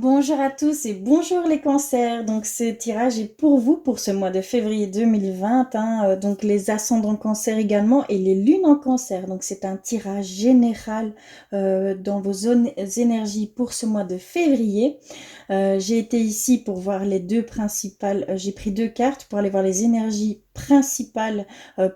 Bonjour à tous et bonjour les cancers. Donc ce tirage est pour vous pour ce mois de février 2020, hein, donc les ascendants cancer également et les lunes en cancer. Donc c'est un tirage général dans vos zones énergies pour ce mois de février. J'ai été ici pour voir les deux principales, j'ai pris deux cartes pour aller voir les énergies principales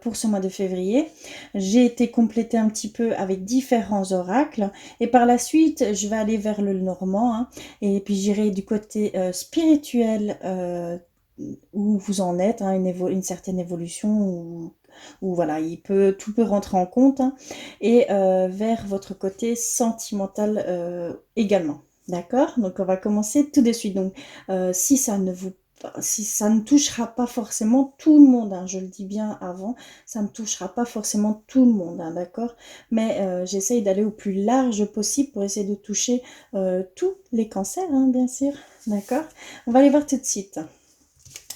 pour ce mois de février. J'ai été compléter un petit peu avec différents oracles et par la suite je vais aller vers le Normand, hein, et puis j'irai du côté spirituel où vous en êtes, hein, une certaine évolution où voilà, tout peut rentrer en compte, hein, et vers votre côté sentimental également. D'accord? Donc on va commencer tout de suite. Donc si ça ne touchera pas forcément tout le monde, hein, je le dis bien avant, ça ne touchera pas forcément tout le monde, hein, d'accord? Mais j'essaye d'aller au plus large possible pour essayer de toucher tous les cancers, hein, bien sûr, d'accord? On va aller voir tout de suite.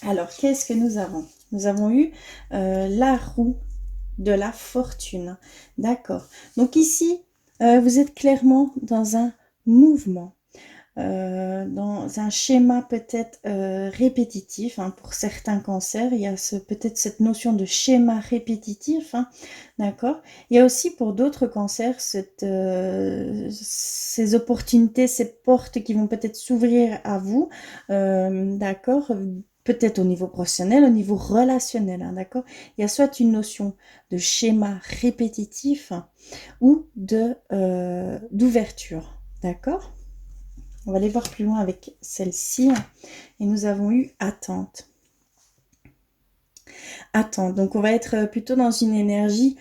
Alors, qu'est-ce que nous avons? Nous avons eu la roue de la fortune, d'accord? Donc ici, vous êtes clairement dans un mouvement, dans un schéma peut-être répétitif, hein, pour certains cancers, il y a peut-être cette notion de schéma répétitif, hein, d'accord. Il y a aussi pour d'autres cancers ces opportunités, ces portes qui vont peut-être s'ouvrir à vous, d'accord, peut-être au niveau professionnel, au niveau relationnel, hein, d'accord. Il y a soit une notion de schéma répétitif ou d'ouverture, d'accord. On va aller voir plus loin avec celle-ci. Et nous avons eu attente. Attente. Donc, on va être plutôt dans une énergie,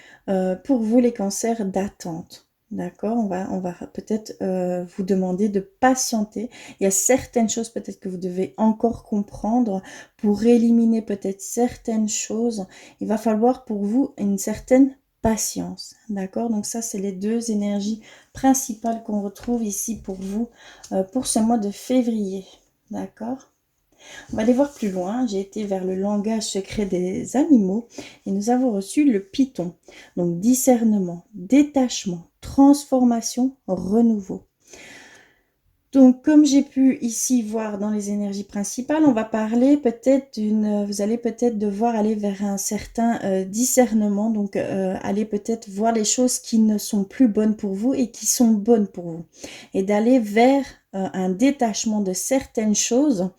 pour vous les cancers, d'attente. D'accord? On va peut-être vous demander de patienter. Il y a certaines choses peut-être que vous devez encore comprendre pour éliminer peut-être certaines choses. Il va falloir pour vous une certaine patience. D'accord? Donc ça, c'est les deux énergies principales qu'on retrouve ici pour vous pour ce mois de février. D'accord? On va aller voir plus loin. J'ai été vers le langage secret des animaux et nous avons reçu le python. Donc discernement, détachement, transformation, renouveau. Donc, comme j'ai pu ici voir dans les énergies principales, on va parler peut-être vous allez peut-être devoir aller vers un certain discernement, donc aller peut-être voir les choses qui ne sont plus bonnes pour vous et qui sont bonnes pour vous. Et d'aller vers un détachement de certaines choses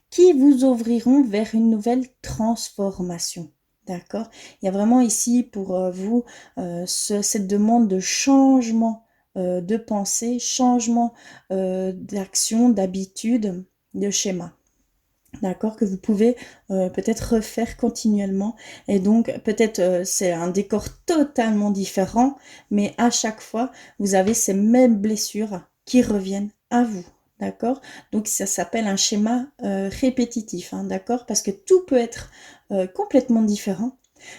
qui vous ouvriront vers une nouvelle transformation. D'accord? Il y a vraiment ici pour vous cette demande de changement de pensée, changement d'action, d'habitude, de schéma. D'accord? Que vous pouvez peut-être refaire continuellement. Et donc, peut-être c'est un décor totalement différent, mais à chaque fois, vous avez ces mêmes blessures qui reviennent à vous. D'accord? Donc, ça s'appelle un schéma répétitif. Hein, d'accord? Parce que tout peut être complètement différent,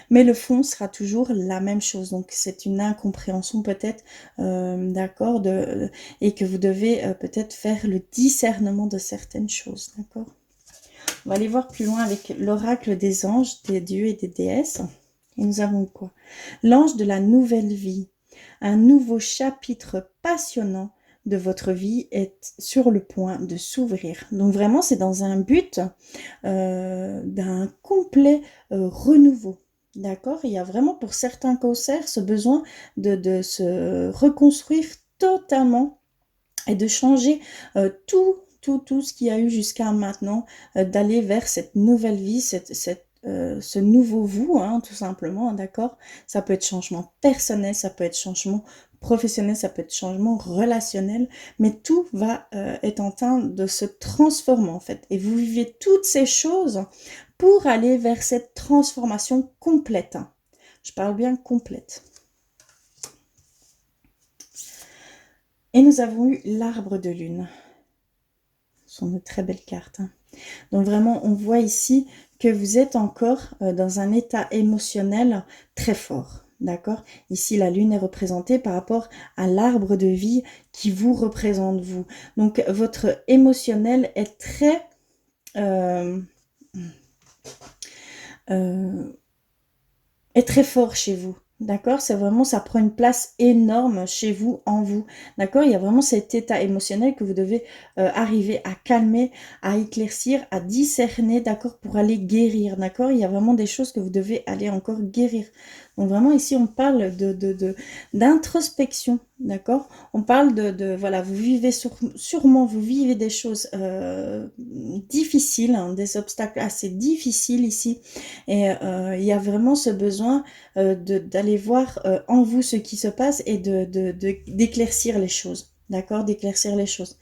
mais le fond sera toujours la même chose. Donc, c'est une incompréhension peut-être, d'accord? Et que vous devez peut-être faire le discernement de certaines choses. D'accord? On va aller voir plus loin avec l'oracle des anges, des dieux et des déesses. Et nous avons quoi? L'ange de la nouvelle vie. Un nouveau chapitre passionnant de votre vie est sur le point de s'ouvrir. Donc vraiment, c'est dans un but d'un complet renouveau. D'accord? Il y a vraiment pour certains cancers ce besoin de se reconstruire totalement et de changer tout ce qu'il y a eu jusqu'à maintenant, d'aller vers cette nouvelle vie, ce nouveau vous, hein, tout simplement, d'accord? Ça peut être changement personnel, ça peut être changement professionnel, ça peut être changement relationnel, mais tout va être en train de se transformer en fait. Et vous vivez toutes ces choses pour aller vers cette transformation complète, hein. Je parle bien complète. Et nous avons eu l'arbre de lune. Ce sont de très belles cartes, hein. Donc vraiment, on voit ici que vous êtes encore dans un état émotionnel très fort. D'accord? Ici, la lune est représentée par rapport à l'arbre de vie qui vous représente, vous. Donc, votre émotionnel est est très fort chez vous. D'accord? C'est vraiment, ça prend une place énorme chez vous, en vous. D'accord? Il y a vraiment cet état émotionnel que vous devez arriver à calmer, à éclaircir, à discerner, d'accord? Pour aller guérir, d'accord? Il y a vraiment des choses que vous devez aller encore guérir. Donc vraiment ici, on parle d'introspection, d'accord? On parle voilà, vous vivez sûrement, vous vivez des choses difficiles, hein, des obstacles assez difficiles ici. Et il y a vraiment ce besoin d'aller voir en vous ce qui se passe et d'éclaircir les choses, d'accord, d'éclaircir les choses,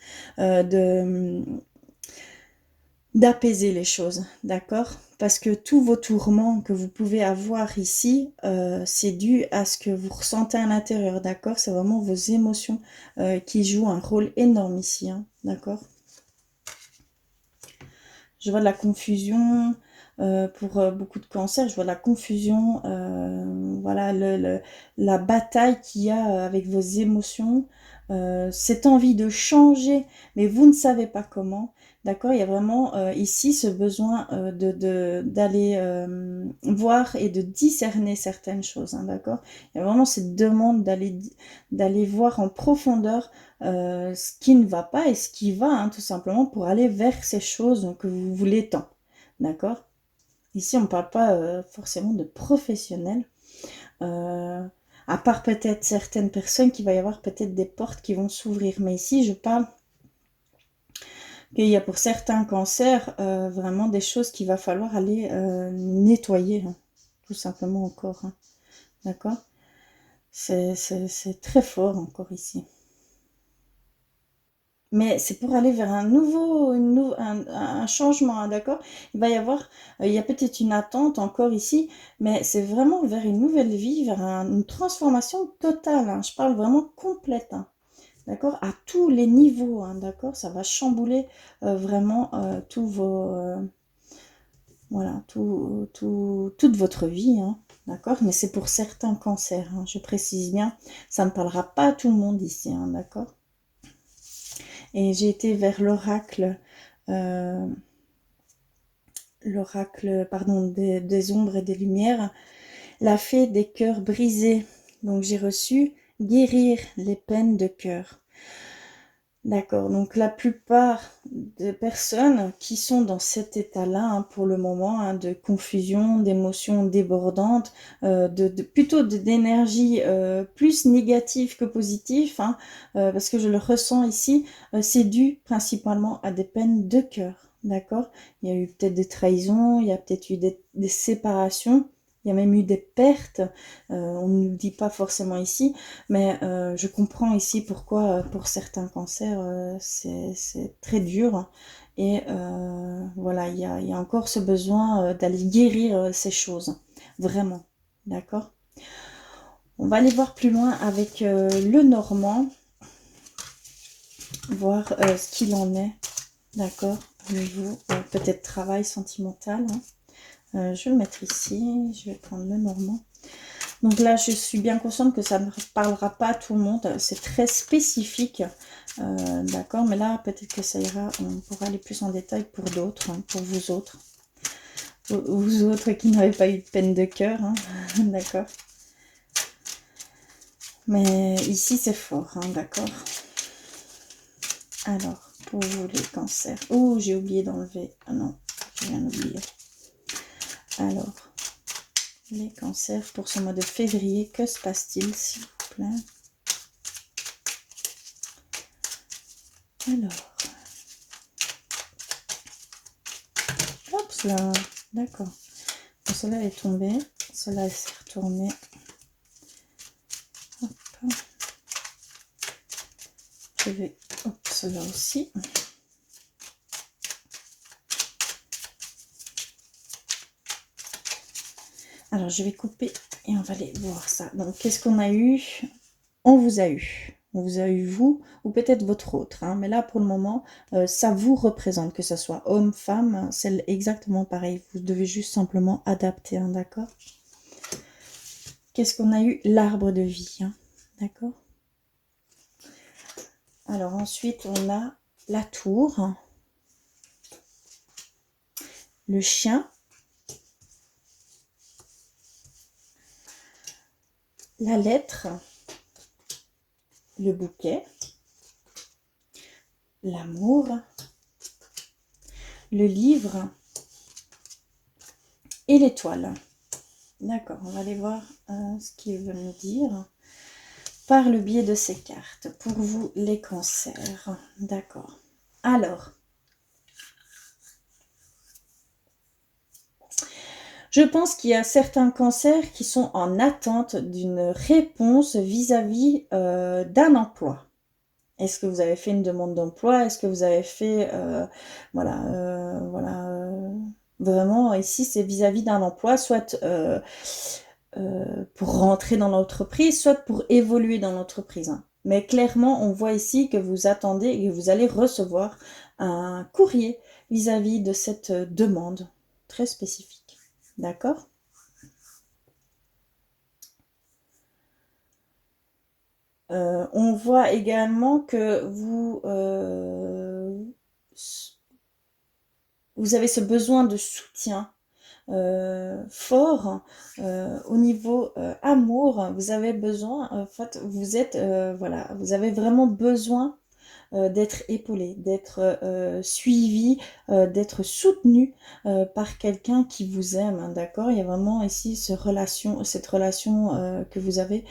d'apaiser les choses, d'accord, parce que tous vos tourments que vous pouvez avoir ici, c'est dû à ce que vous ressentez à l'intérieur, d'accord, c'est vraiment vos émotions qui jouent un rôle énorme ici, hein, d'accord. Je vois de la confusion pour beaucoup de cancers, je vois de la confusion, voilà, la bataille qu'il y a avec vos émotions, cette envie de changer, mais vous ne savez pas comment, d'accord? Il y a vraiment ici ce besoin d'aller voir et de discerner certaines choses, hein, d'accord? Il y a vraiment cette demande d'aller voir en profondeur ce qui ne va pas et ce qui va, hein, tout simplement, pour aller vers ces choses que vous voulez tant. D'accord? Ici, on ne parle pas forcément de professionnels. Euh, à part peut-être certaines personnes, qu'il va y avoir peut-être des portes qui vont s'ouvrir. Mais ici, je parle qu'il y a pour certains cancers vraiment des choses qu'il va falloir aller nettoyer, hein, tout simplement encore. Hein. D'accord? C'est très fort encore ici. Mais c'est pour aller vers un nouveau, un changement, hein, d'accord? Il va y avoir, il y a peut-être une attente encore ici, mais c'est vraiment vers une nouvelle vie, vers une transformation totale, hein. Je parle vraiment complète, hein, d'accord? À tous les niveaux, hein, d'accord? Ça va chambouler vraiment tous vos, voilà, toute votre vie, hein, d'accord? Mais c'est pour certains cancers, hein, je précise bien. Ça ne parlera pas à tout le monde ici, hein, d'accord? Et j'ai été vers euh, l'oracle, pardon, des ombres et des lumières, la fée des cœurs brisés. Donc j'ai reçu guérir les peines de cœur. D'accord, donc la plupart des personnes qui sont dans cet état-là, hein, pour le moment, hein, de confusion, d'émotions débordantes, plutôt d'énergie plus négative que positive, hein, parce que je le ressens ici, c'est dû principalement à des peines de cœur, d'accord? Il y a eu peut-être des trahisons, il y a peut-être eu des séparations, il y a même eu des pertes, on ne le dit pas forcément ici, mais je comprends ici pourquoi pour certains cancers c'est très dur. Et voilà, il y a encore ce besoin d'aller guérir ces choses. Vraiment. D'accord? On va aller voir plus loin avec le Normand. Voir ce qu'il en est. D'accord? Au niveau peut-être travail sentimental. Hein. Je vais le mettre ici. Je vais prendre le Normand. Donc là, je suis bien consciente que ça ne parlera pas à tout le monde. C'est très spécifique. D'accord, mais là, peut-être que ça ira. On pourra aller plus en détail pour d'autres, hein, pour vous autres. Vous autres qui n'avez pas eu de peine de cœur. Hein. D'accord. Mais ici, c'est fort. Hein, d'accord. Alors, pour vous, les cancers. Oh, j'ai oublié d'enlever. Ah non, je viens d'oublier. Alors, les cancers pour ce mois de février, que se passe-t-il, s'il vous plaît? Alors, hop là, d'accord. Bon, celle-là est tombée, celle-là s'est retournée. Hop. Je vais, hop, celle-là aussi. Alors, je vais couper et on va aller voir ça. Donc, qu'est-ce qu'on a eu? On vous a eu. On vous a eu, vous, ou peut-être votre autre. Hein. Mais là, pour le moment, ça vous représente, que ce soit homme, femme, c'est exactement pareil. Vous devez juste simplement adapter, hein, d'accord? Qu'est-ce qu'on a eu? L'arbre de vie, hein, d'accord? Alors, ensuite, on a la tour, le chien, la lettre, le bouquet, l'amour, le livre et l'étoile. D'accord, on va aller voir ce qu'ils veulent nous dire par le biais de ces cartes. Pour vous, les cancers. D'accord. Alors, je pense qu'il y a certains cancers qui sont en attente d'une réponse vis-à-vis d'un emploi. Est-ce que vous avez fait une demande d'emploi? Est-ce que vous avez fait... vraiment, ici, c'est vis-à-vis d'un emploi, soit pour rentrer dans l'entreprise, soit pour évoluer dans l'entreprise. Hein. Mais clairement, on voit ici que vous attendez et que vous allez recevoir un courrier vis-à-vis de cette demande très spécifique. D'accord? On voit également que vous avez ce besoin de soutien fort au niveau amour. Vous avez besoin, en fait, vous avez vraiment besoin d'être épaulé, d'être suivi, d'être soutenu par quelqu'un qui vous aime, hein, d'accord? Il y a vraiment ici cette relation que vous avez.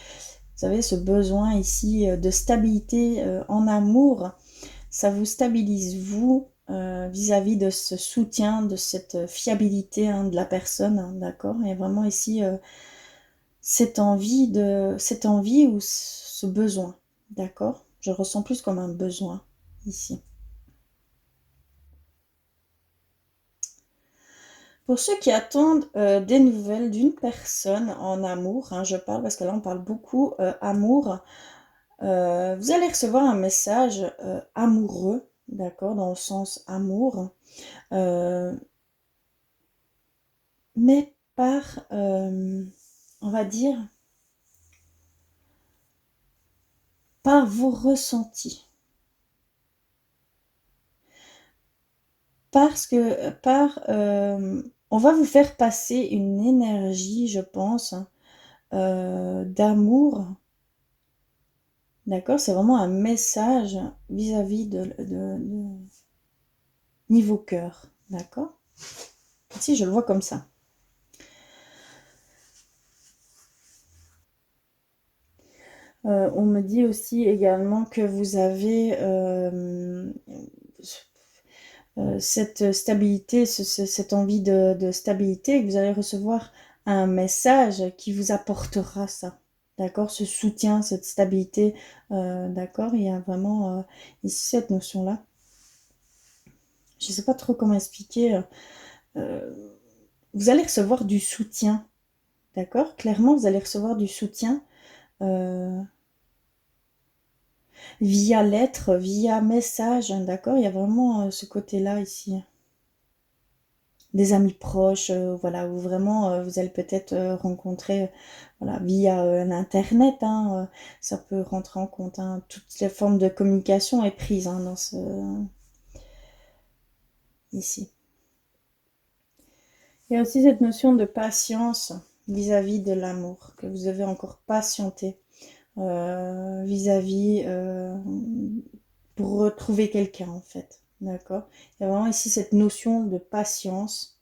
Vous avez ce besoin ici de stabilité en amour. Ça vous stabilise, vous, vis-à-vis de ce soutien, de cette fiabilité hein, de la personne, hein, d'accord? Il y a vraiment ici cette envie ou ce besoin, d'accord? Je le ressens plus comme un besoin ici. Pour ceux qui attendent des nouvelles d'une personne en amour, hein, je parle parce que là on parle beaucoup amour, vous allez recevoir un message amoureux, d'accord, dans le sens amour, mais par, on va dire, par vos ressentis. Parce que, on va vous faire passer une énergie, je pense, d'amour. D'accord? C'est vraiment un message vis-à-vis de niveau cœur. D'accord? Si, je le vois comme ça. On me dit aussi également que vous avez cette stabilité, cette envie de stabilité, que vous allez recevoir un message qui vous apportera ça. D'accord? Ce soutien, cette stabilité. D'accord? Il y a vraiment ici cette notion-là. Je ne sais pas trop comment expliquer. Vous allez recevoir du soutien. D'accord? Clairement, vous allez recevoir du soutien via lettre, via message. D'accord? Il y a vraiment ce côté-là ici. Des amis proches, voilà, où vraiment vous allez peut-être rencontrer voilà, via l'internet, hein, ça peut rentrer en compte. Hein, toutes les formes de communication est prise hein, dans ce ici. Il y a aussi cette notion de patience vis-à-vis de l'amour, que vous devez encore patienter vis-à-vis pour retrouver quelqu'un en fait. D'accord? Il y a vraiment ici cette notion de patience,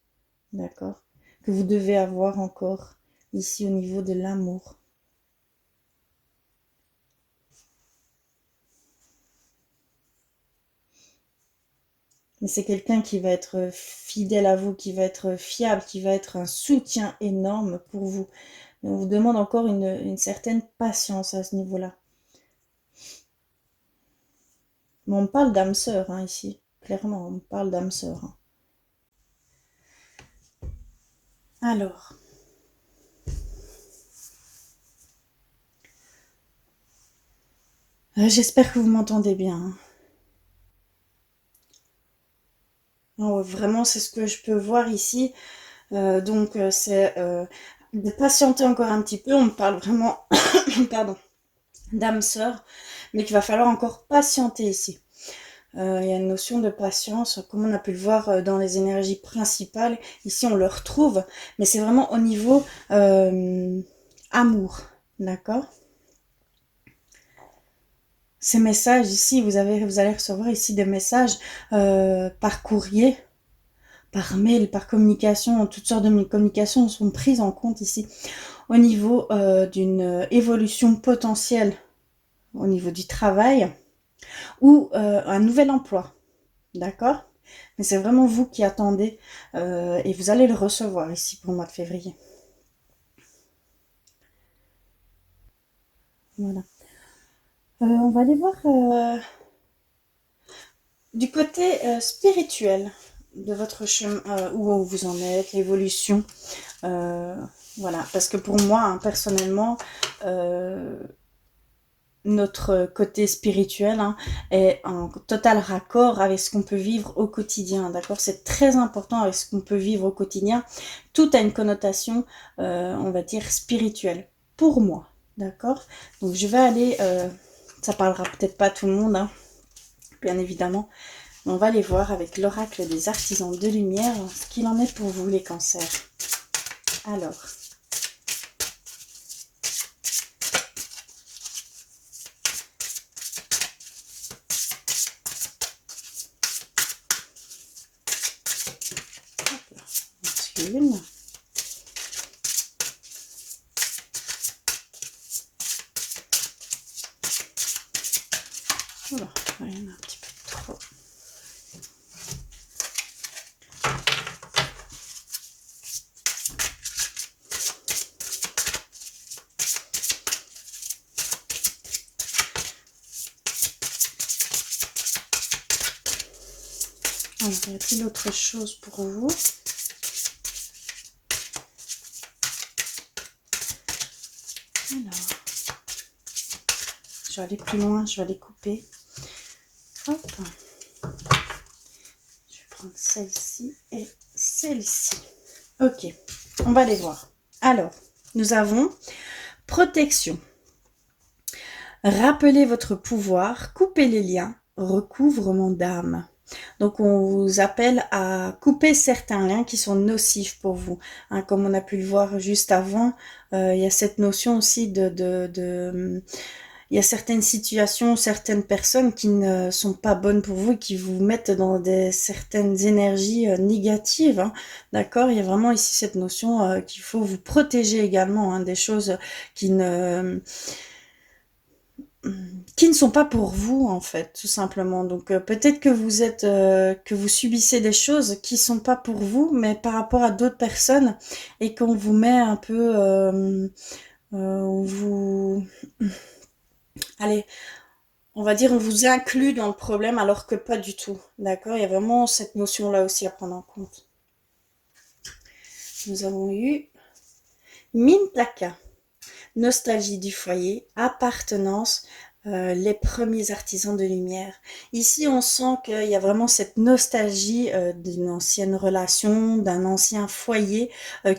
d'accord, que vous devez avoir encore ici au niveau de l'amour. Mais c'est quelqu'un qui va être fidèle à vous, qui va être fiable, qui va être un soutien énorme pour vous. Mais on vous demande encore une certaine patience à ce niveau-là. Mais on me parle d'âme sœur hein, ici. Clairement, on me parle d'âme sœur. Hein. Alors, j'espère que vous m'entendez bien. Hein. Oh, vraiment, c'est ce que je peux voir ici. Donc, c'est de patienter encore un petit peu. On me parle vraiment, pardon, d'âme sœur, mais qu'il va falloir encore patienter ici. Il y a une notion de patience, comme on a pu le voir dans les énergies principales. Ici, on le retrouve, mais c'est vraiment au niveau amour. d'accord? Ces messages ici, vous allez recevoir ici des messages par courrier, par mail, par communication, toutes sortes de communications sont prises en compte ici au niveau d'une évolution potentielle au niveau du travail ou un nouvel emploi, d'accord? Mais c'est vraiment vous qui attendez et vous allez le recevoir ici pour le mois de février. Voilà. On va aller voir du côté spirituel de votre chemin, où vous en êtes, l'évolution. Euh, voilà, parce que pour moi, hein, personnellement, notre côté spirituel hein, est en total raccord avec ce qu'on peut vivre au quotidien, d'accord? C'est très important avec ce qu'on peut vivre au quotidien. Tout a une connotation, on va dire, spirituelle, pour moi, d'accord? Donc je vais aller, ça parlera peut-être pas à tout le monde, hein, bien évidemment, mais on va aller voir avec l'oracle des artisans de lumière ce qu'il en est pour vous, les cancers. Alors... une. Voilà, il y en a un petit peu trop. Alors, y a-t-il autre chose pour vous? Alors, je vais aller plus loin, je vais aller couper. Hop. Je vais prendre celle-ci et celle-ci. Ok, on va les voir. Alors, nous avons protection. Rappelez votre pouvoir, coupez les liens, recouvrement d'âme. Donc, on vous appelle à couper certains liens qui sont nocifs pour vous. Hein, comme on a pu le voir juste avant, il y a cette notion aussi il y a certaines situations, certaines personnes qui ne sont pas bonnes pour vous et qui vous mettent dans certaines énergies négatives. Hein, d'accord? Il y a vraiment ici cette notion qu'il faut vous protéger également hein, des choses qui ne sont pas pour vous en fait, tout simplement. Donc peut-être que que vous subissez des choses qui sont pas pour vous, mais par rapport à d'autres personnes et qu'on vous met un peu, vous, allez, on va dire, on vous inclut dans le problème alors que pas du tout. D'accord? Il y a vraiment cette notion-là aussi à prendre en compte. Nous avons eu Mintaka, nostalgie du foyer, appartenance, les premiers artisans de lumière. Ici, on sent qu'il y a vraiment cette nostalgie d'une ancienne relation, d'un ancien foyer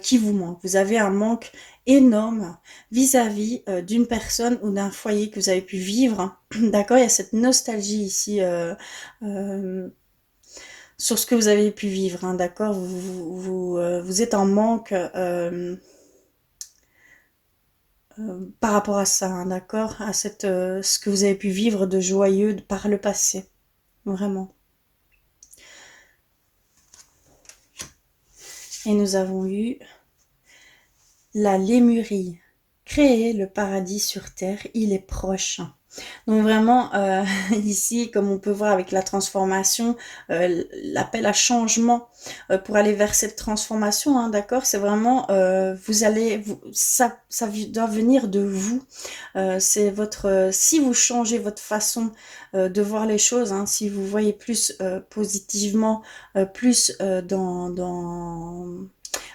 qui vous manque. Vous avez un manque énorme vis-à-vis d'une personne ou d'un foyer que vous avez pu vivre. D'accord, il y a cette nostalgie ici sur ce que vous avez pu vivre. Hein, d'accord, vous êtes en manque par rapport à ça, hein, d'accord, à ce que vous avez pu vivre de joyeux par le passé, vraiment. Et nous avons eu la Lémurie. Créer le paradis sur terre, il est proche. Donc vraiment, ici, comme on peut voir avec la transformation, l'appel à changement pour aller vers cette transformation, hein, d'accord, c'est vraiment, ça doit venir de vous. C'est si vous changez votre façon de voir les choses, hein, si vous voyez plus positivement, plus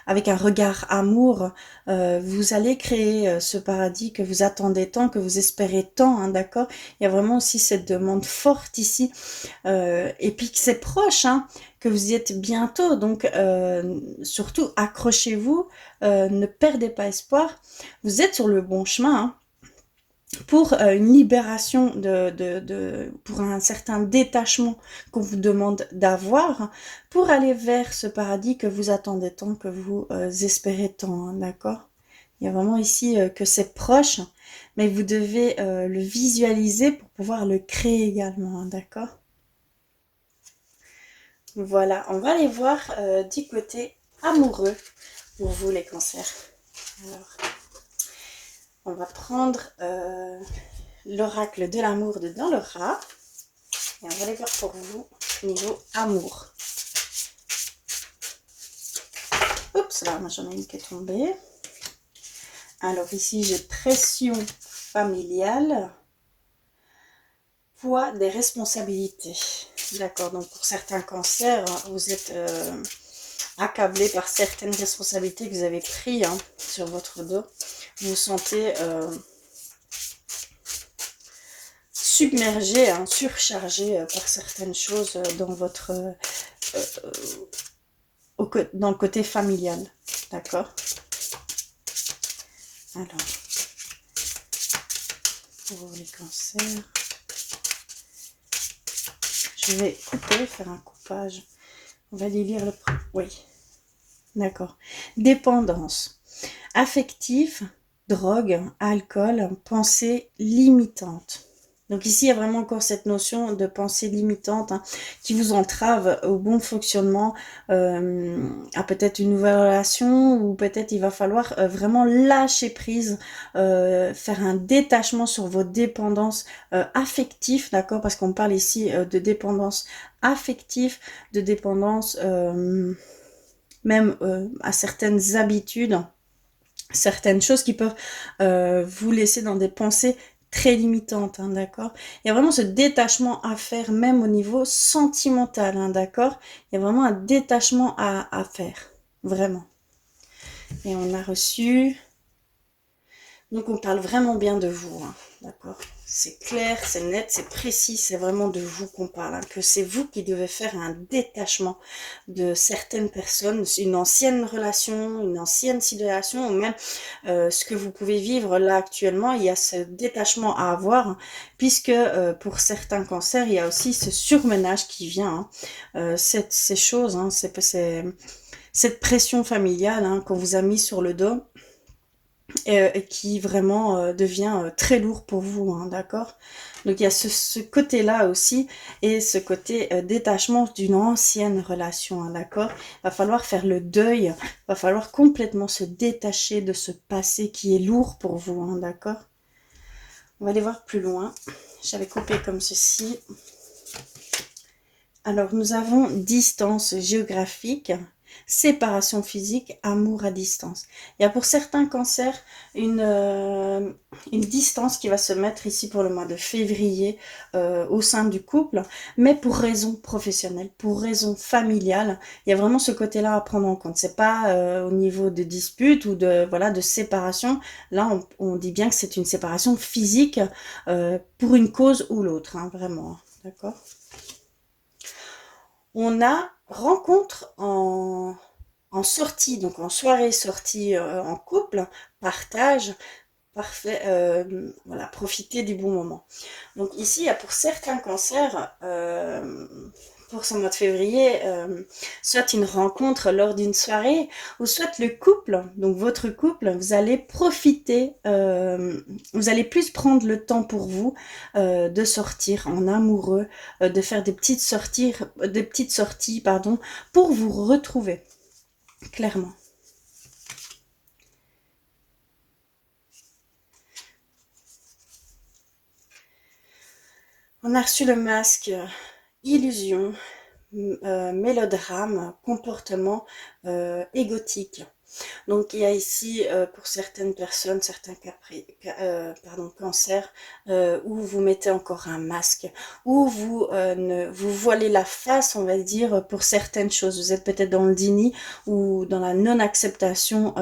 avec un regard amour, vous allez créer ce paradis que vous attendez tant, que vous espérez tant, hein, d'accord? Il y a vraiment aussi cette demande forte ici, et puis que c'est proche, hein, que vous y êtes bientôt, donc surtout accrochez-vous, ne perdez pas espoir, vous êtes sur le bon chemin, hein, pour une libération pour un certain détachement qu'on vous demande d'avoir, pour aller vers ce paradis que vous attendez tant, que vous espérez tant, hein, d'accord? Il y a vraiment ici que c'est proche, mais vous devez le visualiser pour pouvoir le créer également, hein, d'accord? Voilà, on va aller voir du côté amoureux pour vous les cancers. Alors, on va prendre l'oracle de l'amour de Dans le rat et on va aller voir pour vous niveau amour. Oups, là, moi j'en ai une qui est tombée. Alors ici, j'ai pression familiale, poids des responsabilités. D'accord, donc pour certains cancers, vous êtes accablé par certaines responsabilités que vous avez prises sur votre dos. Vous vous sentez submergé, surchargé par certaines choses dans votre dans le côté familial. D'accord? Alors, pour les cancers, je vais couper, faire un coupage. On va aller lire le... Oui, d'accord. Dépendance. Affective, drogue, alcool, pensée limitante. Donc ici, il y a vraiment encore cette notion de pensée limitante qui vous entrave au bon fonctionnement, à peut-être une nouvelle relation, ou peut-être il va falloir vraiment lâcher prise, faire un détachement sur vos dépendances affectives, d'accord? Parce qu'on parle ici de dépendance affective, de dépendance même à certaines habitudes, certaines choses qui peuvent vous laisser dans des pensées très limitantes, d'accord? Il y a vraiment ce détachement à faire, même au niveau sentimental, d'accord? Il y a vraiment un détachement à faire, vraiment. Et on a reçu... Donc on parle vraiment bien de vous, d'accord? C'est clair, c'est net, c'est précis, c'est vraiment de vous qu'on parle, que c'est vous qui devez faire un détachement de certaines personnes, une ancienne relation, une ancienne situation, ou même ce que vous pouvez vivre là actuellement. Il y a ce détachement à avoir, puisque pour certains cancers, il y a aussi ce surmenage qui vient, ces choses, cette pression familiale qu'on vous a mis sur le dos, qui vraiment devient très lourd pour vous, d'accord? Donc il y a ce côté-là aussi, et ce côté détachement d'une ancienne relation, d'accord? Il va falloir faire le deuil, il va falloir complètement se détacher de ce passé qui est lourd pour vous, d'accord? On va aller voir plus loin. J'avais coupé comme ceci. Alors nous avons distance géographique, séparation physique, amour à distance. Il y a pour certains cancers une distance qui va se mettre ici pour le mois de février au sein du couple, mais pour raison professionnelle, pour raison familiale. Il y a vraiment ce côté-là à prendre en compte. C'est pas au niveau de dispute ou de séparation. Là, on dit bien que c'est une séparation physique pour une cause ou l'autre, vraiment. D'accord? On a rencontre en sortie, donc en soirée sortie en couple, partage, parfait, voilà, profiter du bon moment. Donc ici, il y a pour certains cancers, pour ce mois de février, soit une rencontre lors d'une soirée, ou soit le couple, donc votre couple, vous allez profiter, vous allez plus prendre le temps pour vous de sortir en amoureux, de faire des petites sorties, pardon, pour vous retrouver, clairement. On a reçu le masque illusion, mélodrame, comportement égotique. Donc il y a ici pour certaines personnes, certains cancers, où vous mettez encore un masque, où vous voilez la face, on va dire, pour certaines choses. Vous êtes peut-être dans le déni ou dans la non-acceptation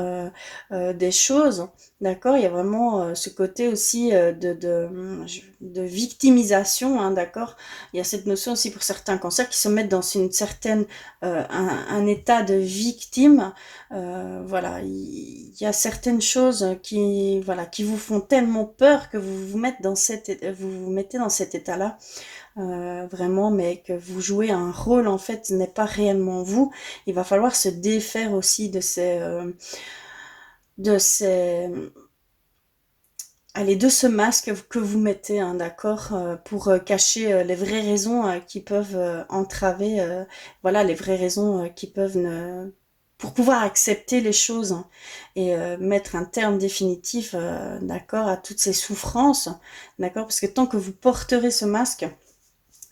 des choses. D'accord, il y a vraiment ce côté aussi de victimisation, d'accord. Il y a cette notion aussi pour certains cancers qui se mettent dans une certaine un état de victime. Voilà, il y a certaines choses qui vous font tellement peur que vous mettez dans cet état-là, vraiment, mais que vous jouez un rôle en fait, ce n'est pas réellement vous. Il va falloir se défaire aussi de ces de ces... Allez, de ce masque que vous mettez, hein, d'accord, pour cacher les vraies raisons qui peuvent entraver, voilà, les vraies raisons qui peuvent pour pouvoir accepter les choses, hein, et mettre un terme définitif, d'accord, à toutes ces souffrances, d'accord, parce que tant que vous porterez ce masque,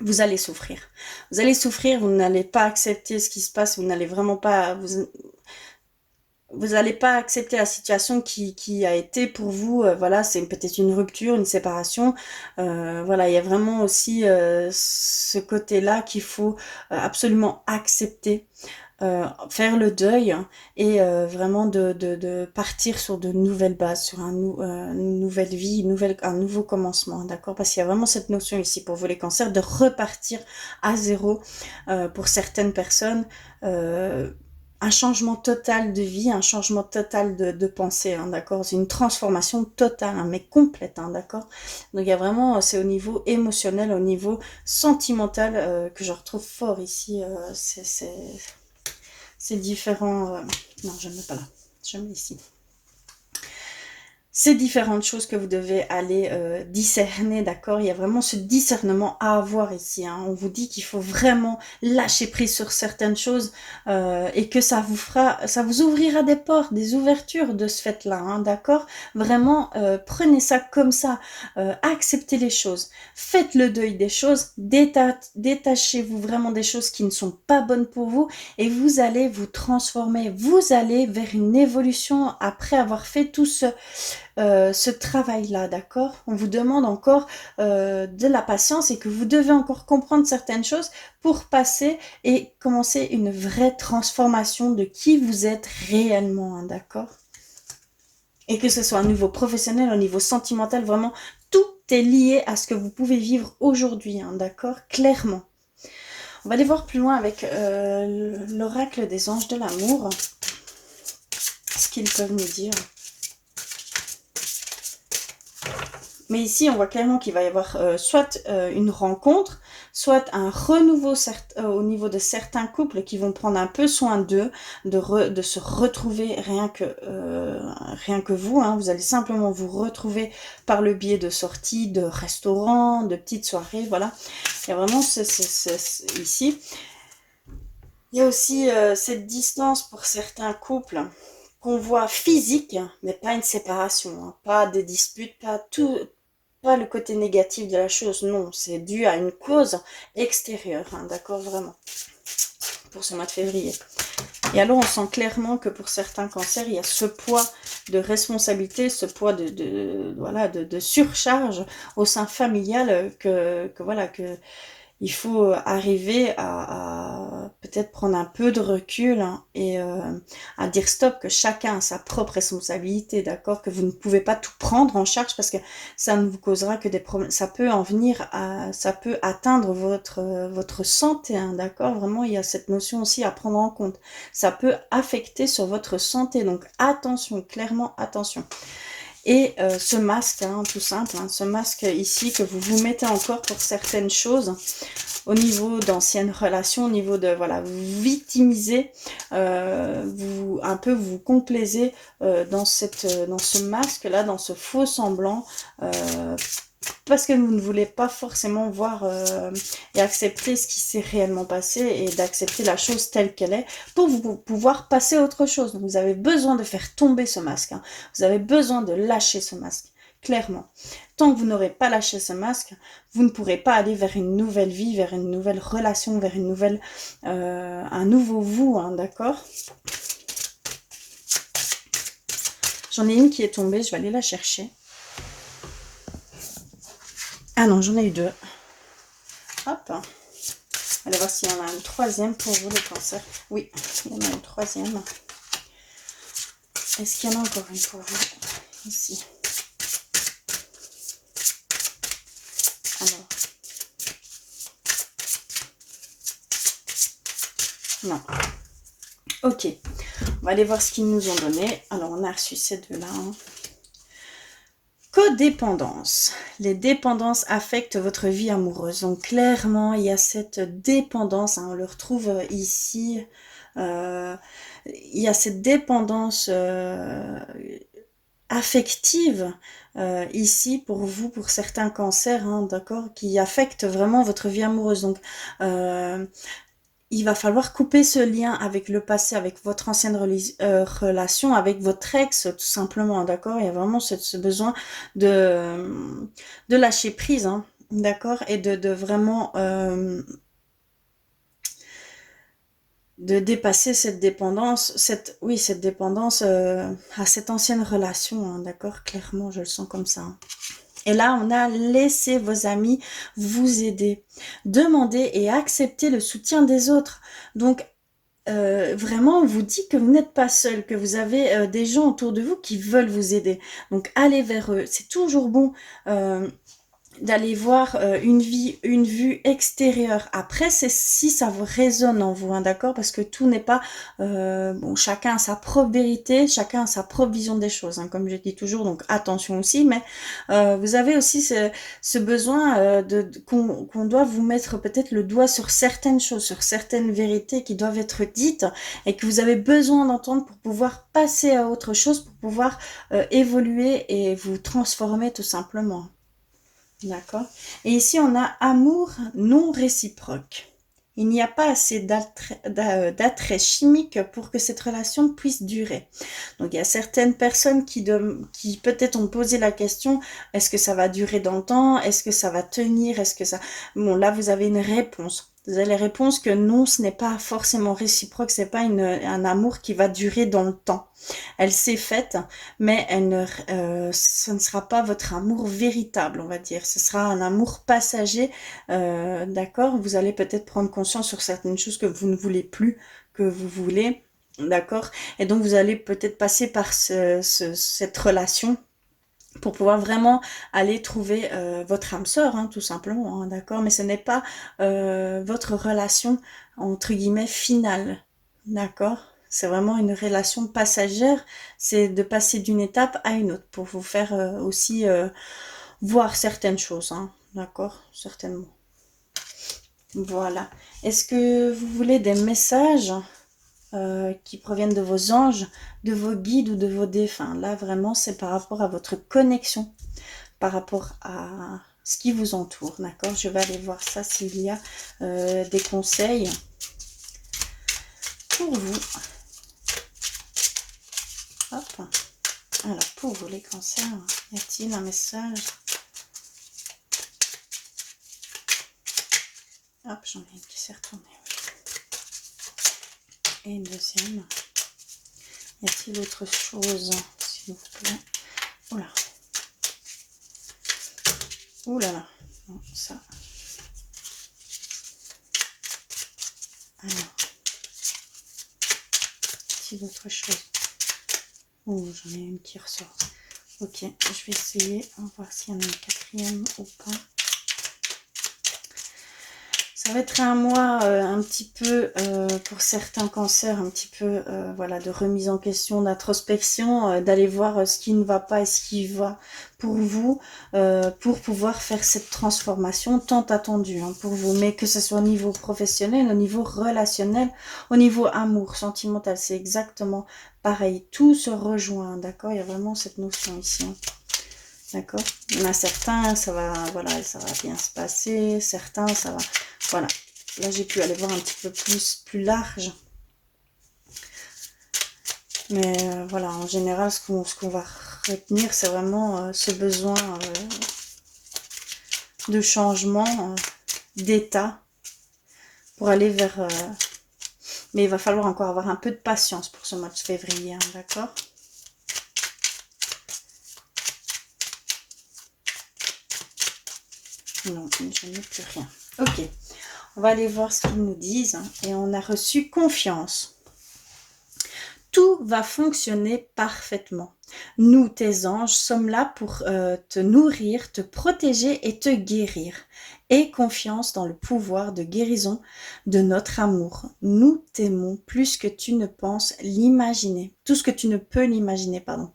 vous allez souffrir. Vous allez souffrir, vous n'allez pas accepter ce qui se passe, vous n'allez vraiment pas, vous n'allez pas accepter la situation qui a été pour vous, voilà, c'est peut-être une rupture, une séparation, voilà, il y a vraiment aussi ce côté-là qu'il faut absolument accepter, faire le deuil, hein, et vraiment de partir sur de nouvelles bases, sur une nouvelle vie, un nouveau commencement, d'accord, parce qu'il y a vraiment cette notion ici pour vous les cancers de repartir à zéro, pour certaines personnes, euh, un changement total de vie, un changement total de pensée, hein, d'accord, c'est une transformation totale, hein, mais complète, hein, d'accord, donc il y a vraiment, c'est au niveau émotionnel, au niveau sentimental, que je retrouve fort ici, c'est différent, non je ne mets pas là, je mets ici. Ces différentes choses que vous devez aller discerner, d'accord? Il y a vraiment ce discernement à avoir ici, hein. On vous dit qu'il faut vraiment lâcher prise sur certaines choses, et que ça vous ouvrira des portes, des ouvertures de ce fait-là, hein, d'accord? Vraiment, prenez ça comme ça, acceptez les choses, faites le deuil des choses, détachez-vous vraiment des choses qui ne sont pas bonnes pour vous, et vous allez vous transformer, vous allez vers une évolution après avoir fait tout ce travail-là, d'accord? On vous demande encore de la patience et que vous devez encore comprendre certaines choses pour passer et commencer une vraie transformation de qui vous êtes réellement, hein, d'accord? Et que ce soit au niveau professionnel, au niveau sentimental, vraiment, tout est lié à ce que vous pouvez vivre aujourd'hui, hein, d'accord? Clairement. On va aller voir plus loin avec l'oracle des anges de l'amour, ce qu'ils peuvent nous dire. Mais ici, on voit clairement qu'il va y avoir soit une rencontre, soit un renouveau au niveau de certains couples qui vont prendre un peu soin d'eux, de se retrouver rien que vous, hein. Vous allez simplement vous retrouver par le biais de sorties, de restaurants, de petites soirées, voilà. Il y a vraiment ici. Il y a aussi cette distance pour certains couples qu'on voit physique, mais pas une séparation, hein, pas des disputes, pas le côté négatif de la chose, non, c'est dû à une cause extérieure, hein, d'accord, vraiment, pour ce mois de février. Et alors, on sent clairement que pour certains cancers, il y a ce poids de responsabilité, ce poids de surcharge au sein familial que il faut arriver à peut-être prendre un peu de recul, hein, et à dire stop, que chacun a sa propre responsabilité, d'accord, que vous ne pouvez pas tout prendre en charge parce que ça ne vous causera que des problèmes, ça peut ça peut atteindre votre santé, hein, d'accord, vraiment il y a cette notion aussi à prendre en compte, ça peut affecter sur votre santé, donc attention, clairement attention. Et ce masque, hein, tout simple, hein, ce masque ici que vous vous mettez encore pour certaines choses, au niveau d'anciennes relations, au niveau de, voilà, vous victimisez, vous complaisez dans ce masque-là, dans ce faux semblant, parce que vous ne voulez pas forcément voir et accepter ce qui s'est réellement passé et d'accepter la chose telle qu'elle est pour vous pouvoir passer à autre chose. Donc vous avez besoin de faire tomber ce masque, hein. Vous avez besoin de lâcher ce masque, clairement. Tant que vous n'aurez pas lâché ce masque, vous ne pourrez pas aller vers une nouvelle vie, vers une nouvelle relation, vers un nouveau vous, hein, d'accord? J'en ai une qui est tombée, je vais aller la chercher. Ah non, j'en ai eu deux. Hop. Allez voir s'il y en a une troisième pour vous, le cancer. Oui, il y en a une troisième. Est-ce qu'il y en a encore une pour vous? Ici. Alors. Non. Ok. On va aller voir ce qu'ils nous ont donné. Alors, on a reçu ces deux-là, hein. Codépendance. Les dépendances affectent votre vie amoureuse. Donc clairement, il y a cette dépendance, hein, on le retrouve ici. Il y a cette dépendance affective ici pour vous, pour certains cancers, hein, d'accord, qui affectent vraiment votre vie amoureuse. Donc il va falloir couper ce lien avec le passé, avec votre ancienne relation, avec votre ex, tout simplement, d'accord. Il y a vraiment ce besoin de lâcher prise, hein, d'accord, et de vraiment de dépasser cette dépendance, cette dépendance à cette ancienne relation, hein, d'accord, clairement, je le sens comme ça, hein. Et là, on a laissé vos amis vous aider. Demandez et acceptez le soutien des autres. Donc, vraiment, on vous dit que vous n'êtes pas seul, que vous avez des gens autour de vous qui veulent vous aider. Donc, allez vers eux. C'est toujours bon d'aller voir une vue extérieure. Après, c'est si ça vous résonne en vous, hein, d'accord, parce que tout n'est pas bon, chacun a sa propre vérité, chacun a sa propre vision des choses, hein, comme je dis toujours, donc attention aussi, mais vous avez aussi ce besoin qu'on doit vous mettre peut-être le doigt sur certaines choses, sur certaines vérités qui doivent être dites et que vous avez besoin d'entendre pour pouvoir passer à autre chose, pour pouvoir évoluer et vous transformer tout simplement. D'accord. Et ici, on a amour non réciproque. Il n'y a pas assez d'attrait chimique pour que cette relation puisse durer. Donc, il y a certaines personnes qui peut-être ont posé la question, est-ce que ça va durer dans le temps? Est-ce que ça va tenir? Est-ce que ça... Bon, là, vous avez une réponse. Vous avez la réponse que non, ce n'est pas forcément réciproque, c'est pas un amour qui va durer dans le temps. Elle s'est faite, mais ce ne sera pas votre amour véritable, on va dire. Ce sera un amour passager, d'accord. Vous allez peut-être prendre conscience sur certaines choses que vous ne voulez plus, que vous voulez, d'accord. Et donc vous allez peut-être passer par cette relation pour pouvoir vraiment aller trouver votre âme sœur, hein, tout simplement, hein, d'accord. Mais ce n'est pas votre relation entre guillemets finale, d'accord. C'est vraiment une relation passagère, c'est de passer d'une étape à une autre pour vous faire aussi voir certaines choses, hein, d'accord, certainement. Voilà. Est-ce que vous voulez des messages qui proviennent de vos anges, de vos guides ou de vos défunts? Là, vraiment, c'est par rapport à votre connexion, par rapport à ce qui vous entoure, d'accord. Je vais aller voir ça s'il y a des conseils pour vous. Hop. Alors, pour vous, les cancers, y a-t-il un message? Hop, j'en ai une qui s'est retournée. Et une deuxième. Y a-t-il autre chose, s'il vous plaît? Oula. Ouh là là. Non, ça. Alors. Y a-t-il autre chose? Oh, j'en ai une qui ressort. Ok, je vais essayer. On va voir s'il y en a une quatrième ou pas. Ça va être un mois un petit peu, pour certains cancers, un petit peu voilà, de remise en question, d'introspection, d'aller voir ce qui ne va pas et ce qui va pour vous, pour pouvoir faire cette transformation tant attendue, hein, pour vous. Mais que ce soit au niveau professionnel, au niveau relationnel, au niveau amour, sentimental, c'est exactement pareil. Tout se rejoint, d'accord. Il y a vraiment cette notion ici, hein. D'accord. Il y en a certains, ça va, voilà, ça va bien se passer. Certains, ça va, voilà. Là, j'ai pu aller voir un petit peu plus large. Mais voilà, en général, ce qu'on va retenir, c'est vraiment ce besoin de changement, d'état, pour aller vers... mais il va falloir encore avoir un peu de patience pour ce mois de février, hein, d'accord. Non, je n'ai plus rien. Ok, on va aller voir ce qu'ils nous disent. Et on a reçu confiance. Tout va fonctionner parfaitement. Nous, tes anges, sommes là pour te nourrir, te protéger et te guérir. Aie confiance dans le pouvoir de guérison de notre amour. Nous t'aimons plus que tu ne penses l'imaginer. Tout ce que tu ne peux l'imaginer, pardon.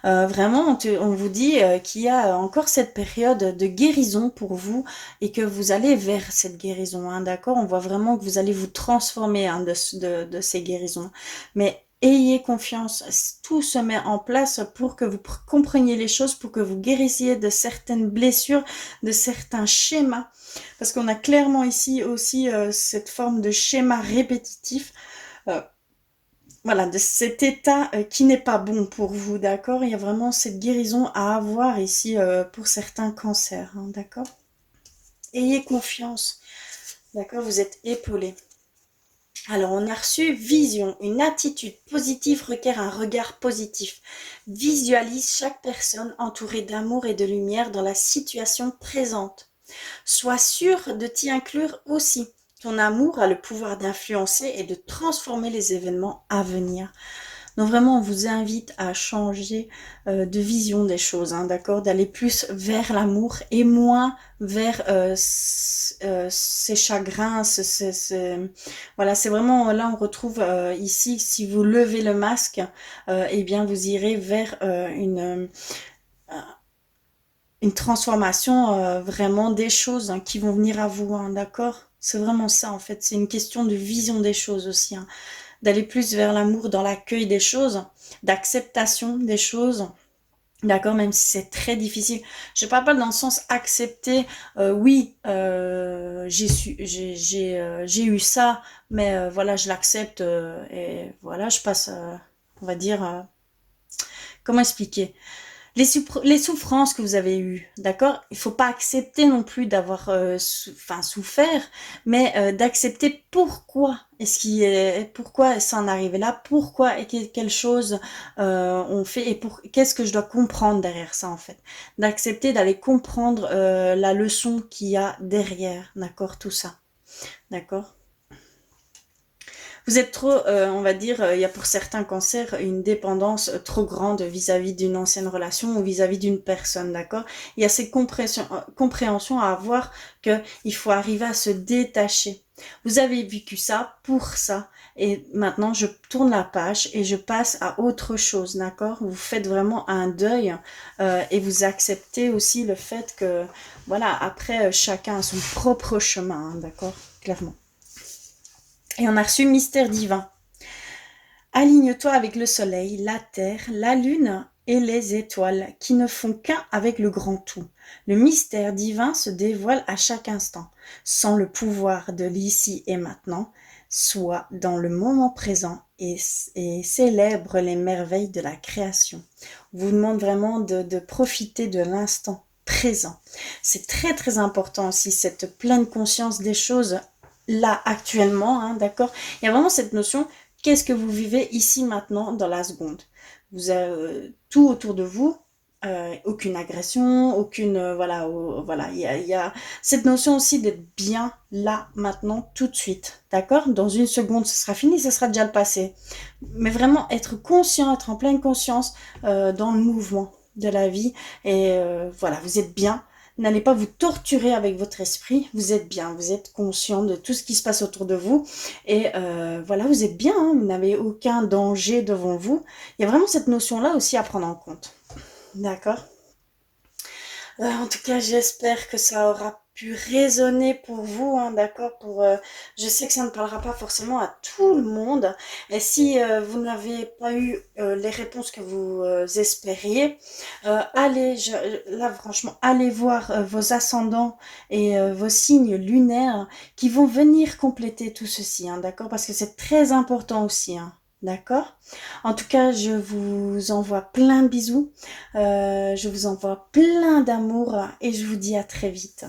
Vraiment, on vous dit qu'il y a encore cette période de guérison pour vous et que vous allez vers cette guérison, hein, d'accord? On voit vraiment que vous allez vous transformer hein, de ces guérisons. Mais ayez confiance, tout se met en place pour que vous compreniez les choses, pour que vous guérissiez de certaines blessures, de certains schémas. Parce qu'on a clairement ici aussi cette forme de schéma répétitif. Euh, voilà, de cet état qui n'est pas bon pour vous, d'accord? Il y a vraiment cette guérison à avoir ici pour certains cancers, hein, d'accord? Ayez confiance, d'accord? Vous êtes épaulés. Alors, on a reçu vision. Une attitude positive requiert un regard positif. Visualise chaque personne entourée d'amour et de lumière dans la situation présente. Sois sûr de t'y inclure aussi. Ton amour a le pouvoir d'influencer et de transformer les événements à venir. Donc vraiment, on vous invite à changer de vision des choses, hein, d'accord? D'aller plus vers l'amour et moins vers ces chagrins. Voilà, c'est vraiment, là on retrouve ici, si vous levez le masque, eh bien vous irez vers une transformation vraiment des choses hein, qui vont venir à vous, hein, d'accord? C'est vraiment ça en fait, c'est une question de vision des choses aussi, hein, d'aller plus vers l'amour dans l'accueil des choses, d'acceptation des choses. D'accord, même si c'est très difficile. Je parle pas dans le sens accepter. Oui, j'ai eu ça, mais voilà, je l'accepte et voilà, je passe. On va dire. Comment expliquer? Les souffrances que vous avez eues, d'accord? Il faut pas accepter non plus d'avoir souffert, mais d'accepter pourquoi ça en est arrivé là, pourquoi et quelle chose on fait et qu'est-ce que je dois comprendre derrière ça en fait. D'accepter d'aller comprendre la leçon qu'il y a derrière, d'accord, tout ça, d'accord? Vous êtes trop, on va dire, il y a pour certains cancers une dépendance trop grande vis-à-vis d'une ancienne relation ou vis-à-vis d'une personne, d'accord? Il y a cette compréhension à avoir qu'il faut arriver à se détacher. Vous avez vécu ça pour ça et maintenant je tourne la page et je passe à autre chose, d'accord? Vous faites vraiment un deuil et vous acceptez aussi le fait que, voilà, après chacun a son propre chemin, hein, d'accord? Clairement. Et on a reçu mystère divin. Aligne-toi avec le soleil, la terre, la lune et les étoiles qui ne font qu'un avec le grand tout. Le mystère divin se dévoile à chaque instant, sans le pouvoir de l'ici et maintenant. Sois dans le moment présent et célèbre les merveilles de la création. On vous demande vraiment de profiter de l'instant présent. C'est très très important aussi cette pleine conscience des choses là actuellement, hein, d'accord? Il y a vraiment cette notion. Qu'est-ce que vous vivez ici maintenant dans la seconde? Vous avez tout autour de vous, aucune agression, aucune voilà, voilà. Il y a cette notion aussi d'être bien là maintenant tout de suite, d'accord? Dans une seconde, ce sera fini, ce sera déjà le passé. Mais vraiment être conscient, être en pleine conscience dans le mouvement de la vie et voilà, vous êtes bien. N'allez pas vous torturer avec votre esprit, vous êtes bien, vous êtes conscient de tout ce qui se passe autour de vous et voilà, vous êtes bien, hein, vous n'avez aucun danger devant vous. Il y a vraiment cette notion-là aussi à prendre en compte. D'accord? En tout cas, j'espère que ça aura pu résonner pour vous, hein, d'accord? Je sais que ça ne parlera pas forcément à tout le monde. Et si vous n'avez pas eu les réponses que vous espériez, là franchement, allez voir vos ascendants et vos signes lunaires qui vont venir compléter tout ceci, hein, d'accord? Parce que c'est très important aussi, hein, d'accord? En tout cas, je vous envoie plein de bisous. Je vous envoie plein d'amour et je vous dis à très vite.